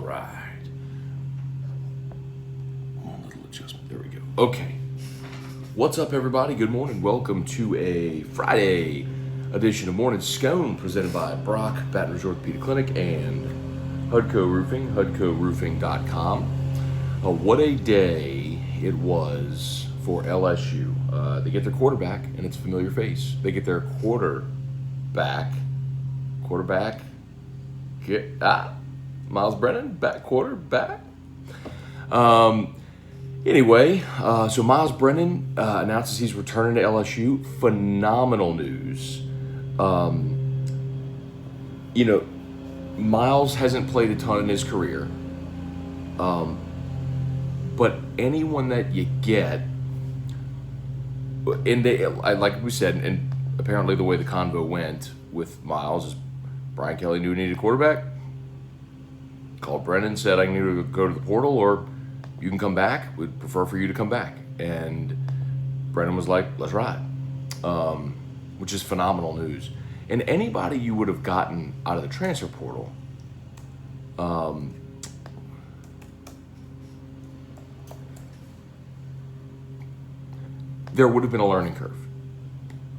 right. One little adjustment. There we go. Okay. What's up, everybody? Good morning. Welcome to a Friday edition of Morning Scone presented by Brock, Baton Rouge Orthopedic Clinic, and Hudco Roofing, hudcoroofing.com. What a day it was for LSU. They get their quarterback, and it's a familiar face. They get their quarterback, Myles Brennan, quarterback. Anyway, so Myles Brennan announces he's returning to LSU. Phenomenal news. Myles hasn't played a ton in his career. But anyone that you get, and like we said, and apparently the way the convo went with Myles is Brian Kelly knew he needed a quarterback. Called Brennan, said, I need to go to the portal or you can come back. We'd prefer for you to come back. And Brennan was like, let's ride, which is phenomenal news. And anybody you would have gotten out of the transfer portal, there would have been a learning curve.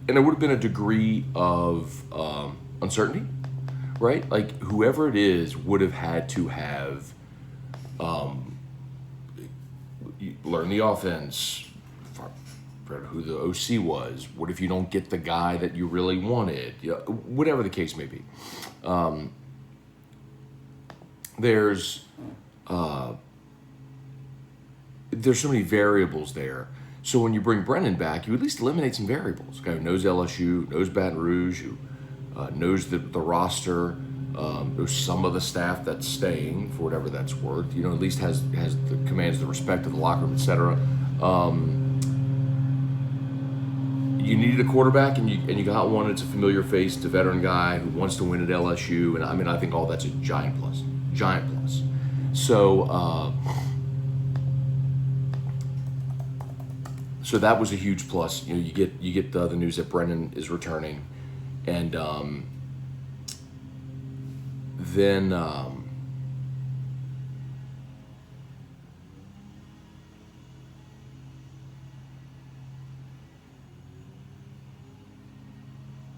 And there would have been a degree of uncertainty, right? Like whoever it is would have had to have learn the offense, who the OC was. What if you don't get the guy that you really wanted? Whatever the case may be. There's so many variables there. So when you bring Brennan back, you at least eliminate some variables. A guy who knows LSU, knows Baton Rouge, who knows the roster, knows some of the staff that's staying for whatever that's worth. At least has the commands the respect of the locker room, etc. You needed a quarterback, and you got one. It's a familiar face, it's a veteran guy who wants to win at LSU, and I think all that's a giant plus. So that was a huge plus. You get the news that Brennan is returning, and then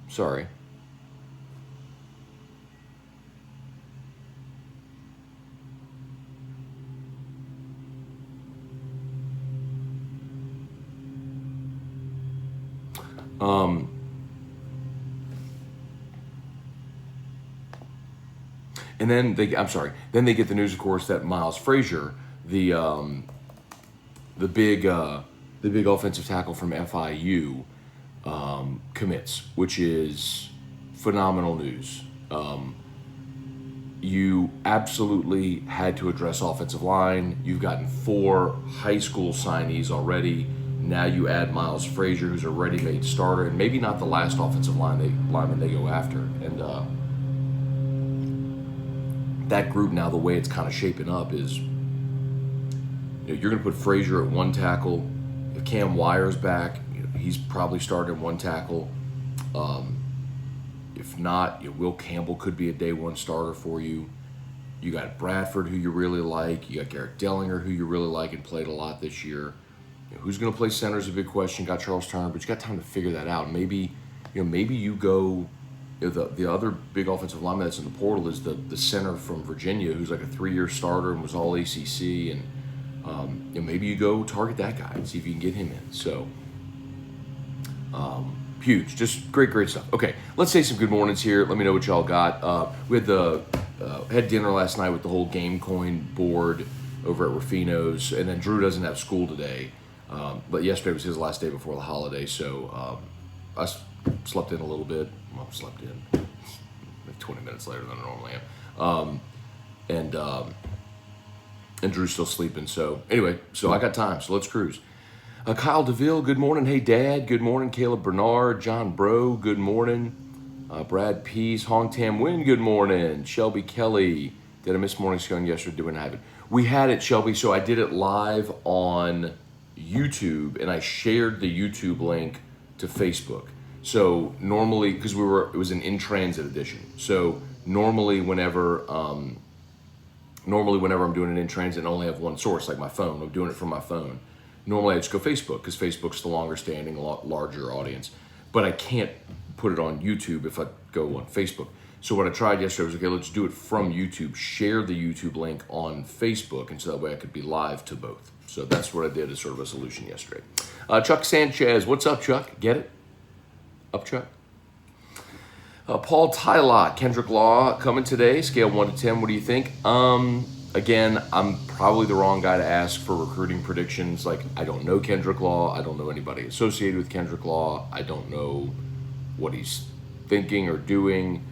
sorry. And then they get the news, of course, that Myles Frazier, the big offensive tackle from FIU, commits, which is phenomenal news. You absolutely had to address offensive line. You've gotten 4 high school signees already. Now you add Myles Frazier, who's a ready-made starter, and maybe not the last offensive lineman they go after. And that group now, the way it's kind of shaping up is, you're going to put Frazier at one tackle. If Cam Wire's back, he's probably starting at one tackle. If not, Will Campbell could be a day one starter for you. You got Bradford, who you really like. You got Garrett Dellinger, who you really like and played a lot this year. Who's going to play center is a big question. Got Charles Turner, but you got time to figure that out. Maybe you go. The other big offensive lineman that's in the portal is the center from Virginia, who's like a 3-year starter and was all ACC, and maybe you go target that guy and see if you can get him in. So huge, just great stuff. Okay, let's say some good mornings here. Let me know what y'all got. We had had dinner last night with the whole Game Coin board over at Rufino's, and then Drew doesn't have school today. But yesterday was his last day before the holiday, so I slept in a little bit. Well, slept in like 20 minutes later than I normally am. And Drew's still sleeping. So anyway, I got time, so let's cruise. Kyle DeVille, good morning. Hey, Dad, good morning. Caleb Bernard, John Bro, good morning. Brad Pease, Hong Tam Win, good morning. Shelby Kelly, did I miss Morning Scone yesterday? Did we not have it? We had it, Shelby, so I did it live on YouTube, and I shared the YouTube link to Facebook. So normally, because it was an in-transit edition. So normally whenever Normally, whenever I'm doing it in transit, I only have one source, like my phone. I'm doing it from my phone. Normally, I just go Facebook because Facebook's the longer standing, a lot larger audience. But I can't put it on YouTube if I go on Facebook. So what I tried yesterday was, okay, let's do it from YouTube, share the YouTube link on Facebook, and so that way I could be live to both. So that's what I did as sort of a solution yesterday. Chuck Sanchez, what's up, Chuck? Get it? Up, Chuck? Paul Tylott, Kendrick Law coming today, scale 1 to 10. What do you think? Again, I'm probably the wrong guy to ask for recruiting predictions. Like, I don't know Kendrick Law. I don't know anybody associated with Kendrick Law. I don't know what he's thinking or doing.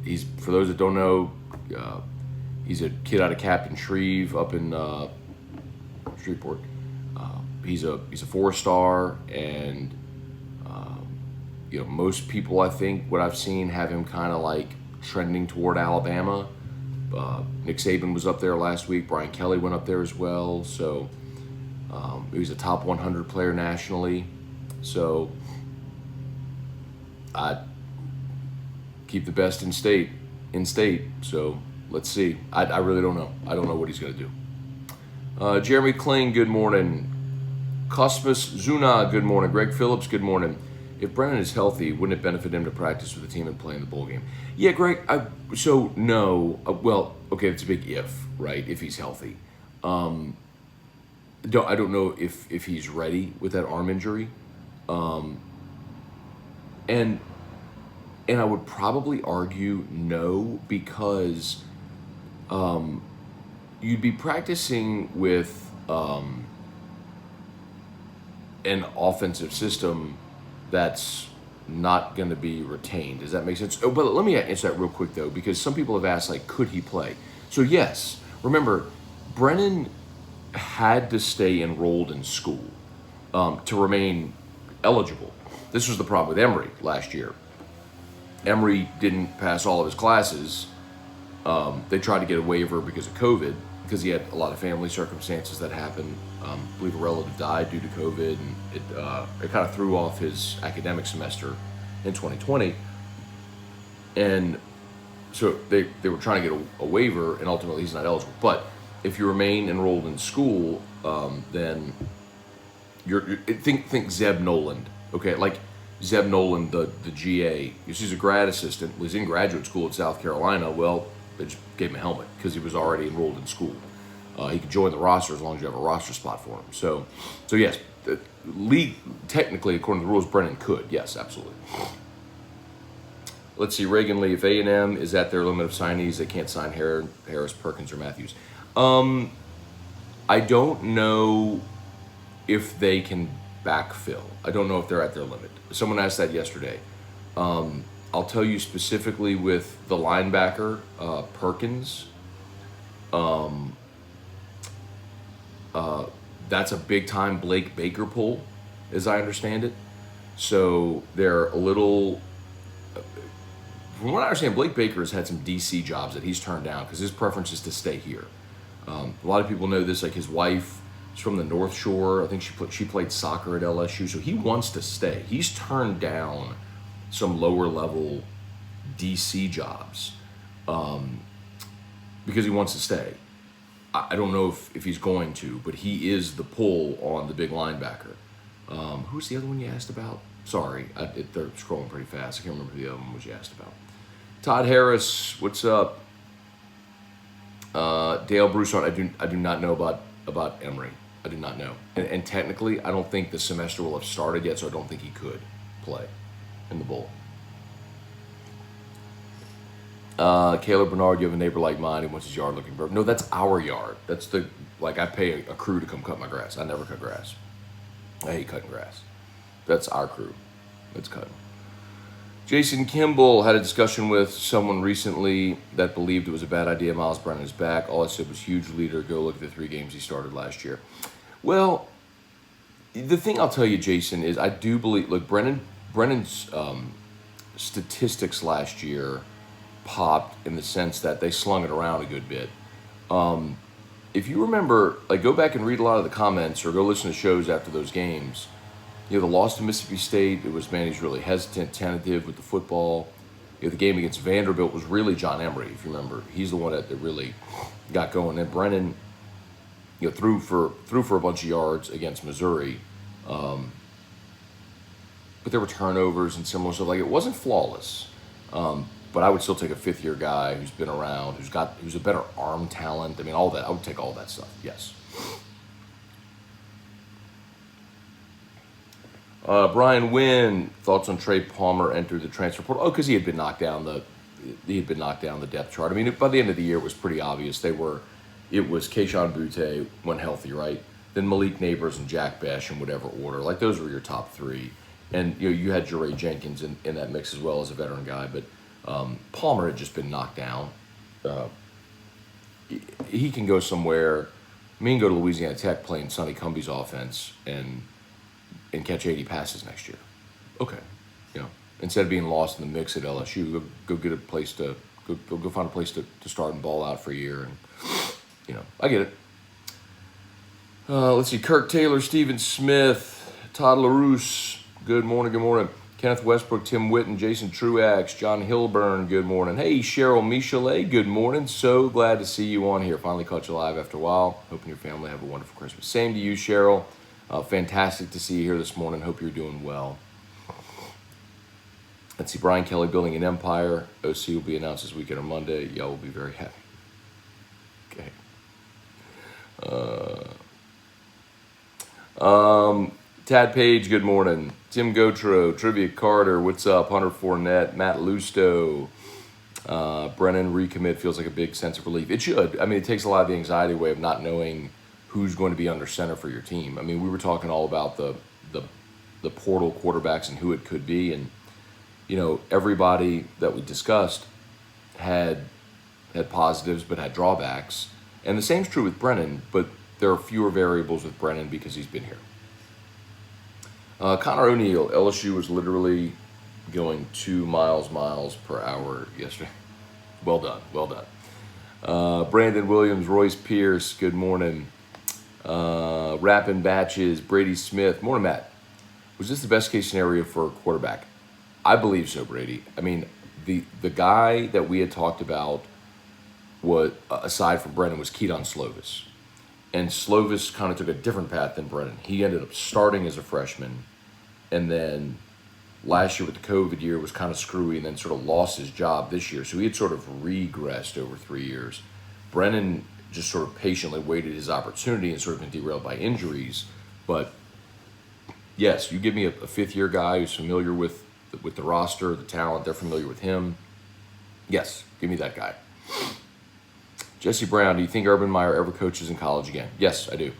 He's, for those that don't know, he's a kid out of Captain Shreve up in Shreveport. He's a 4-star, and most people, I think, what I've seen, have him kind of like trending toward Alabama. Nick Saban was up there last week. Brian Kelly went up there as well. So he was a top 100 player nationally. So I keep the best in state. So let's see. I really don't know. I don't know what he's going to do. Jeremy Kling, good morning. Cosmos Zuna, good morning. Greg Phillips, good morning. If Brennan is healthy, wouldn't it benefit him to practice with the team and play in the bowl game? Yeah, Greg, no. Well, okay, it's a big if, right, if he's healthy. I don't know if he's ready with that arm injury. And I would probably argue no, because you'd be practicing with an offensive system that's not going to be retained. Does that make sense? Oh, but let me answer that real quick, though, because some people have asked, like, could he play? So, yes. Remember, Brennan had to stay enrolled in school to remain eligible. This was the problem with Emory last year. Emory didn't pass all of his classes. They tried to get a waiver because of COVID, because he had a lot of family circumstances that happened. I believe a relative died due to COVID, and it kind of threw off his academic semester in 2020. And so they were trying to get a waiver, and ultimately he's not eligible. But if you remain enrolled in school, then think Zeb Noland, okay? Like Zeb Noland, the GA. He's a grad assistant, was in graduate school at South Carolina. Well, they just gave him a helmet because he was already enrolled in school. He could join the roster as long as you have a roster spot for him. So yes, the league, technically, according to the rules, Brennan could. Yes, absolutely. Let's see, Reagan Lee, if A&M is at their limit of signees, they can't sign Harris, Perkins, or Matthews. I don't know if they can backfill. I don't know if they're at their limit. Someone asked that yesterday. I'll tell you specifically with the linebacker, Perkins, that's a big-time Blake Baker pull, as I understand it. So they're a little... From what I understand, Blake Baker has had some DC jobs that he's turned down because his preference is to stay here. A lot of people know this, like his wife is from the North Shore. I think she played soccer at LSU, so he wants to stay. He's turned down some lower-level DC jobs because he wants to stay. I don't know if he's going to, but he is the pull on the big linebacker. Who's the other one you asked about? Sorry, they're scrolling pretty fast. I can't remember who the other one was you asked about. Todd Harris, what's up? Dale Broussard, I do not know about Emory. I do not know. And technically, I don't think the semester will have started yet, so I don't think he could play in the bowl. Caleb Bernard, you have a neighbor like mine who wants his yard looking perfect. No, that's our yard. That's I pay a crew to come cut my grass. I never cut grass. I hate cutting grass. That's our crew that's cutting. Jason Kimball had a discussion with someone recently that believed it was a bad idea. Myles Brennan is back. All I said was huge leader. Go look at the 3 games he started last year. Well, the thing I'll tell you, Jason, is I do believe, look, Brennan's statistics last year popped in the sense that they slung it around a good bit. If you remember, like, go back and read a lot of the comments or go listen to shows after those games. The loss to Mississippi State, it was, man, he's really hesitant, tentative with the football. The game against Vanderbilt was really John Emery, if you remember. He's the one that really got going. And Brennan, threw for a bunch of yards against Missouri, but there were turnovers and similar stuff. Like, it wasn't flawless, but I would still take a fifth-year guy who's been around, who's a better arm talent. I mean, all that. I would take all that stuff. Yes. Brian Wynn, thoughts on Trey Palmer entered the transfer portal? Oh, because he had been knocked down the depth chart. I mean, by the end of the year, it was pretty obvious it was Kayshon Boutte when healthy, right? Then Malik Neighbors and Jack Bash in whatever order. Like, those were your top three. And you had Jeray Jenkins in that mix as well as a veteran guy. But Palmer had just been knocked down. He can go somewhere. He can go to Louisiana Tech playing Sonny Cumbie's offense and catch 80 passes next year. Okay. Instead of being lost in the mix at LSU, go get a place to go find a place to start and ball out for a year. And I get it. Let's see. Kirk Taylor, Stephen Smith, Todd LaRousse. Good morning. Good morning. Kenneth Westbrook, Tim Witten, Jason Truax, John Hilburn. Good morning. Hey, Cheryl Michelet. Good morning. So glad to see you on here. Finally caught you live after a while. Hoping your family have a wonderful Christmas. Same to you, Cheryl. Fantastic to see you here this morning. Hope you're doing well. Let's see. Brian Kelly building an empire. OC will be announced this weekend on Monday. Y'all will be very happy. Okay. Tad Page, good morning. Tim Gotro, Trivia Carter, what's up? Hunter Fournette, Matt Lusto. Brennan recommit feels like a big sense of relief. It should. I mean, it takes a lot of the anxiety away of not knowing who's going to be under center for your team. I mean, we were talking all about the portal quarterbacks and who it could be, and everybody that we discussed had positives but had drawbacks. And the same's true with Brennan, but there are fewer variables with Brennan because he's been here. Connor O'Neill, LSU was literally going 2 miles per hour yesterday. Well done. Brandon Williams, Royce Pierce, good morning. Rapping Batches, Brady Smith. Morning, Matt. Was this the best case scenario for a quarterback? I believe so, Brady. I mean, the guy that we had talked about, aside from Brennan, was Keaton Slovis. And Slovis kind of took a different path than Brennan. He ended up starting as a freshman, and then last year with the COVID year was kind of screwy, and then sort of lost his job this year. So he had sort of regressed over 3 years. Brennan just sort of patiently waited his opportunity and sort of been derailed by injuries. But yes, you give me a fifth-year guy who's familiar with the roster, the talent, they're familiar with him. Yes, give me that guy. Jesse Brown, do you think Urban Meyer ever coaches in college again? Yes, I do.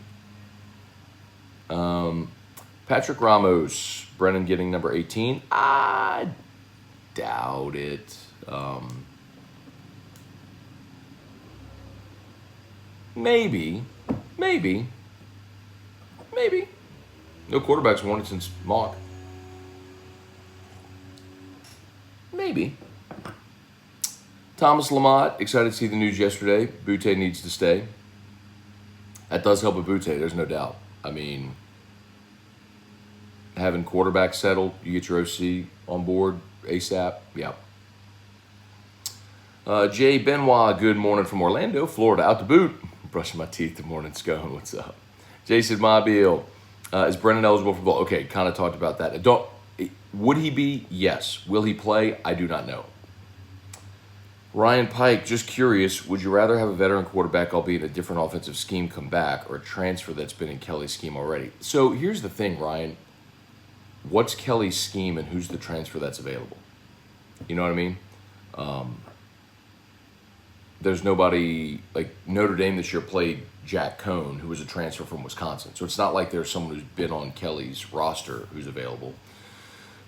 Patrick Ramos, Brennan getting number 18. I doubt it. Maybe. No quarterbacks won it since Mock. Maybe. Thomas Lamont, excited to see the news yesterday. Boutte needs to stay. That does help with Boutte, there's no doubt. I mean, having quarterback settled, you get your OC on board ASAP. Yeah. Jay Benoit, good morning from Orlando, Florida. Out to boot. Brushing my teeth. Good morning, Scone. What's up? Jason Mobile, is Brennan eligible for ball? Okay, kind of talked about that. Would he be? Yes. Will he play? I do not know. Ryan Pike, just curious, would you rather have a veteran quarterback, albeit a different offensive scheme, come back, or a transfer that's been in Kelly's scheme already? So here's the thing, Ryan. What's Kelly's scheme and who's the transfer that's available? You know what I mean? There's nobody, like Notre Dame this year played Jack Cone, who was a transfer from Wisconsin. So it's not like there's someone who's been on Kelly's roster who's available.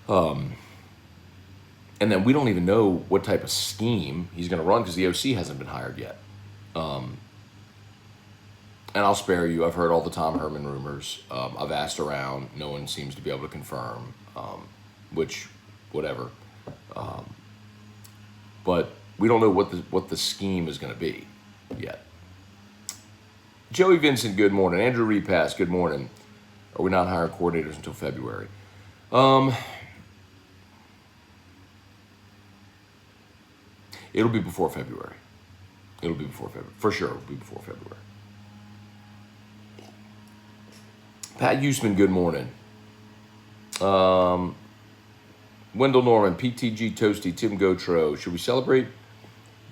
And then we don't even know what type of scheme he's going to run because the OC hasn't been hired yet. And I'll spare you. I've heard all the Tom Herman rumors. I've asked around. No one seems to be able to confirm, which, whatever. But we don't know what the scheme is going to be yet. Joey Vincent, good morning. Andrew Repass, good morning. Are we not hiring coordinators until February? It'll be before February. It'll be before February. For sure, it'll be before February. Pat Huseman, good morning. Wendell Norman, PTG Toasty, Tim Gotro. Should we celebrate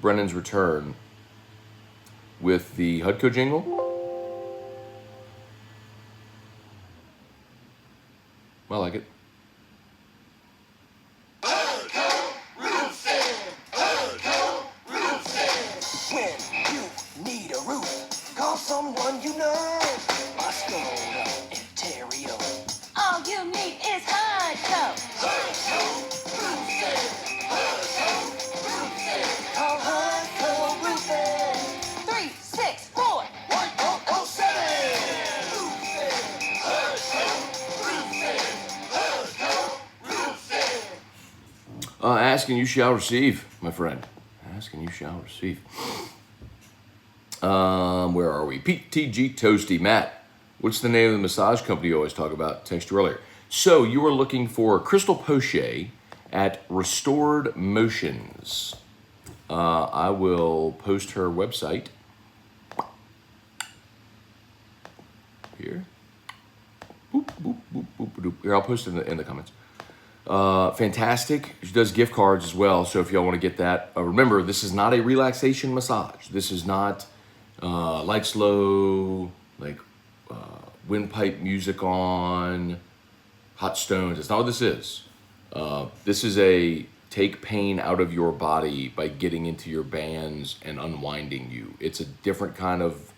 Brennan's return with the Hudco jingle? I like it. When you need a roof, call someone you know. Scone, Ontario. All you need is Hudco. Call Hudco Roofing. 364. 1007. Ask and you shall receive, my friend. Ask and you shall receive. Where are we? PTG Toasty. Matt, what's the name of the massage company you always talk about? Text you earlier. So you were looking for Crystal Poche at Restored Motions. I will post her website here. Boop, boop, boop, boop, boop. Here, I'll post it in the comments. Fantastic. She does gift cards as well. So if y'all want to get that, remember, this is not a relaxation massage. This is not lights low, like windpipe music on, hot stones. It's not what this is. This is a take pain out of your body by getting into your bands and unwinding you. It's a different kind of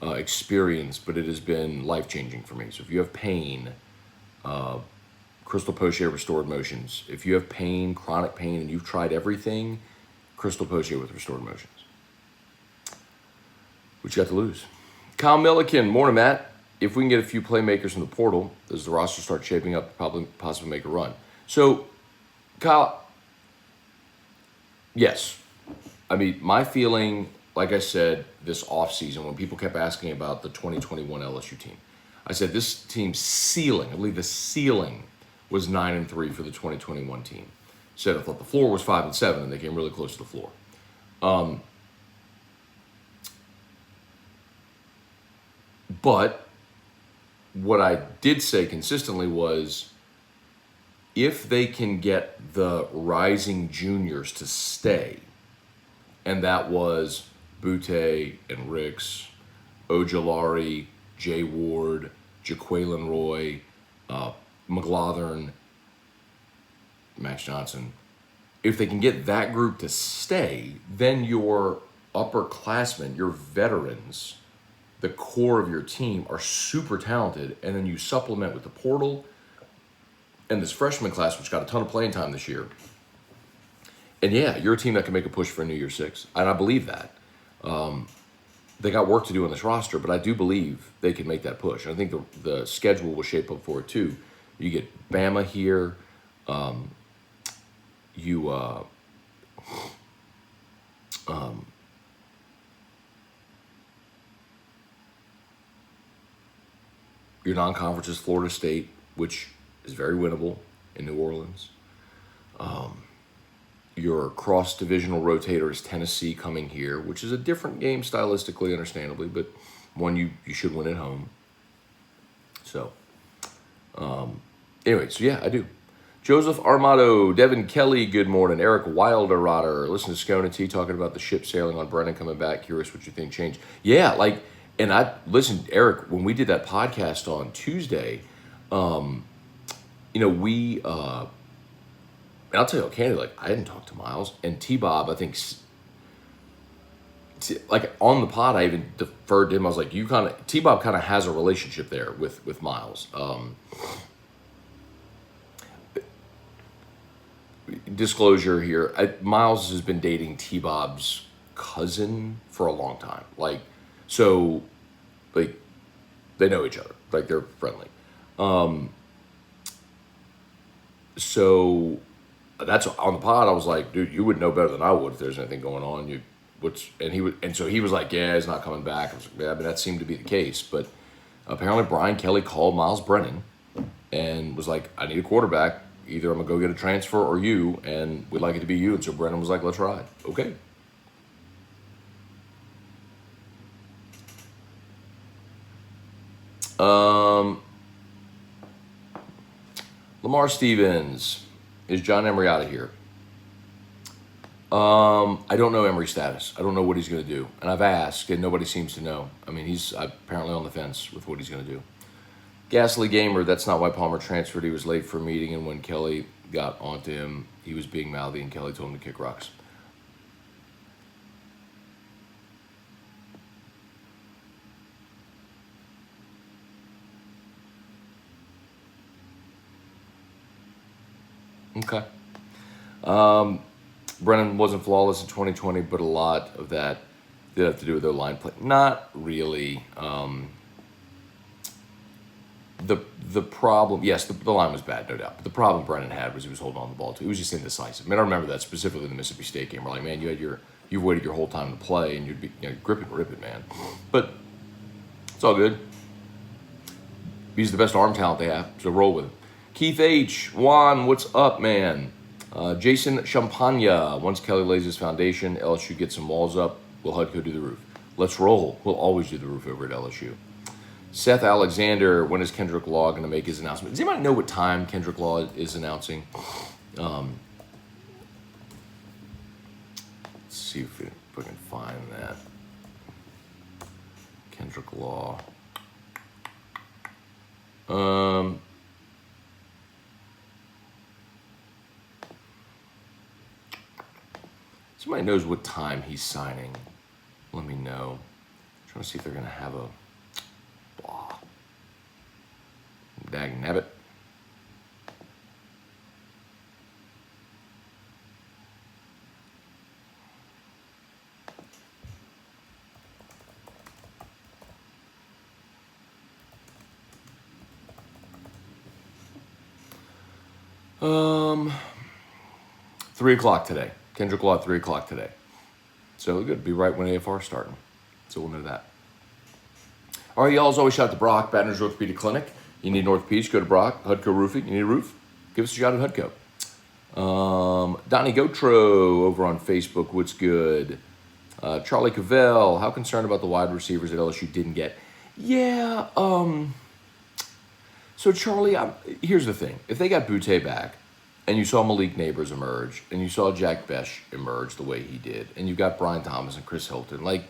experience, but it has been life-changing for me. So if you have pain, Crystal Poche Restored Motions. If you have pain, chronic pain, and you've tried everything, Crystal Poche with Restored Motions. What you got to lose? Kyle Milliken, morning, Matt. If we can get a few playmakers from the portal, as the roster starts shaping up, probably possibly make a run. So, Kyle, yes. I mean, my feeling, like I said, this offseason, when people kept asking about the 2021 LSU team, I said this team's ceiling, I believe the ceiling was 9-3 for the 2021 team. Said I thought the floor was 5-7, and they came really close to the floor. But what I did say consistently was, if they can get the rising juniors to stay, and that was Butte and Ricks, Ojolari, Jay Ward, Jaqueline Roy, McLaughlin, Max Johnson. If they can get that group to stay, then your upperclassmen, your veterans, the core of your team are super talented, and then you supplement with the portal and this freshman class, which got a ton of playing time this year. And yeah, you're a team that can make a push for a New Year's Six, and I believe that. They got work to do on this roster, but I do believe they can make that push. And I think the schedule will shape up for it too. You get Bama here. Your non-conference is Florida State, which is very winnable in New Orleans. Your cross-divisional rotator is Tennessee coming here, which is a different game stylistically, understandably, but one you should win at home. So, anyway, so yeah, I do. Joseph Armato, Devin Kelly, good morning. Eric Wilder-Rotter, listen to Scone and T talking about the ship sailing on Brennan coming back. Curious what you think changed. Yeah, like, and I listened, Eric, when we did that podcast on Tuesday, we, and I'll tell you, candidly, like, I didn't talk to Myles, and T-Bob, I think, like, on the pod, I even deferred to him. I was like, T-Bob kind of has a relationship there with Myles. Disclosure here, Myles has been dating T-Bob's cousin for a long time. Like, so, like, they know each other. Like, they're friendly. So that's on the pod. I was like, dude, you would know better than I would if there's anything going on. So he was like, yeah, he's not coming back. I was like, yeah, but that seemed to be the case. But apparently Brian Kelly called Myles Brennan and was like, I need a quarterback. either I'm going to go get a transfer or you, and we'd like it to be you. And so Brennan was like, let's ride. Okay. Lamar Stevens, is John Emery out of here? I don't know Emery's status. I don't know what he's going to do. And I've asked, and nobody seems to know. I mean, he's apparently on the fence with what he's going to do. Ghastly Gamer, that's not why Palmer transferred. He was late for a meeting, and when Kelly got onto him, he was being mouthy, and Kelly told him to kick rocks. Okay. Brennan wasn't flawless in 2020, but a lot of that did have to do with their line play. Not really. The problem, yes, the line was bad, no doubt. But the problem Brennan had was he was holding on the ball too. He was just indecisive. I mean, I remember that specifically in the Mississippi State game. We're like, man, you've waited your whole time to play, and you'd be grip it and rip it, man. But it's all good. He's the best arm talent they have, so roll with him. Keith H. Juan, what's up, man? Jason Champagne. Once Kelly lays his foundation, LSU gets some walls up. Will Hudko do the roof? Let's roll. We'll always do the roof over at LSU. Seth Alexander, when is Kendrick Law going to make his announcement? Does anybody know what time Kendrick Law is announcing? Let's see if we can find that. Kendrick Law. Somebody knows what time he's signing. Let me know. I'm trying to see if they're going to have a blah. Dag nabbit. Um, 3 o'clock today. Kendrick Law at 3 o'clock today. So good. Be right when AFR is starting. So we'll know that. All right, y'all. As always, shout out to Brock, Baton Rouge Orthopedic Clinic. You need an orthopedic, go to Brock. Hudco Roofing. You need a roof? Give us a shout at Hudco. Donnie Gotro over on Facebook. What's good? Charlie Cavell. How concerned about the wide receivers that LSU didn't get? Yeah. So Charlie, here's the thing. If they got Butte back, and you saw Malik Neighbors emerge, and you saw Jack Besh emerge the way he did, and you got Brian Thomas and Chris Hilton, like,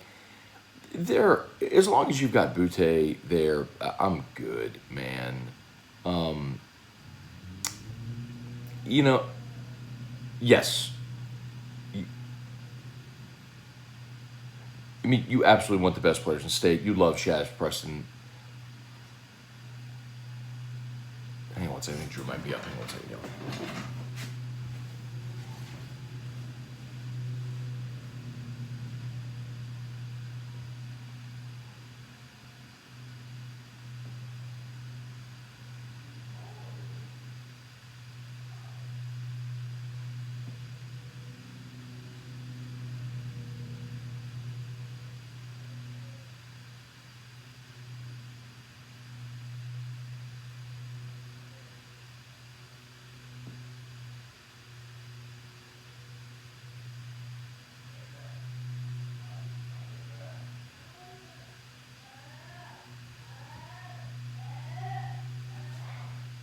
as long as you've got Butte there, I'm good, man. Yes. I mean, you absolutely want the best players in state. You love Shaz Preston. Hang on one second. I think Drew might be up. Hang on one second, y'all.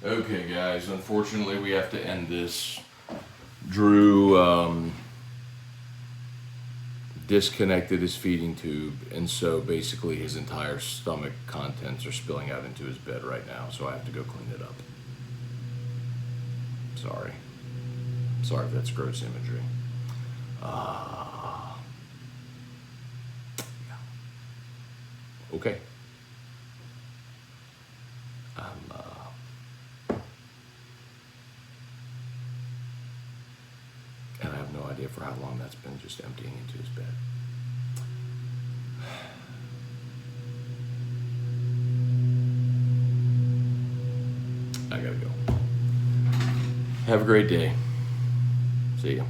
Okay, guys, unfortunately we have to end this. Drew disconnected his feeding tube, and so basically his entire stomach contents are spilling out into his bed right now, so I have to go clean it up. Sorry if that's gross imagery. Yeah. Okay. And I have no idea for how long that's been just emptying into his bed. I gotta go. Have a great day. See ya.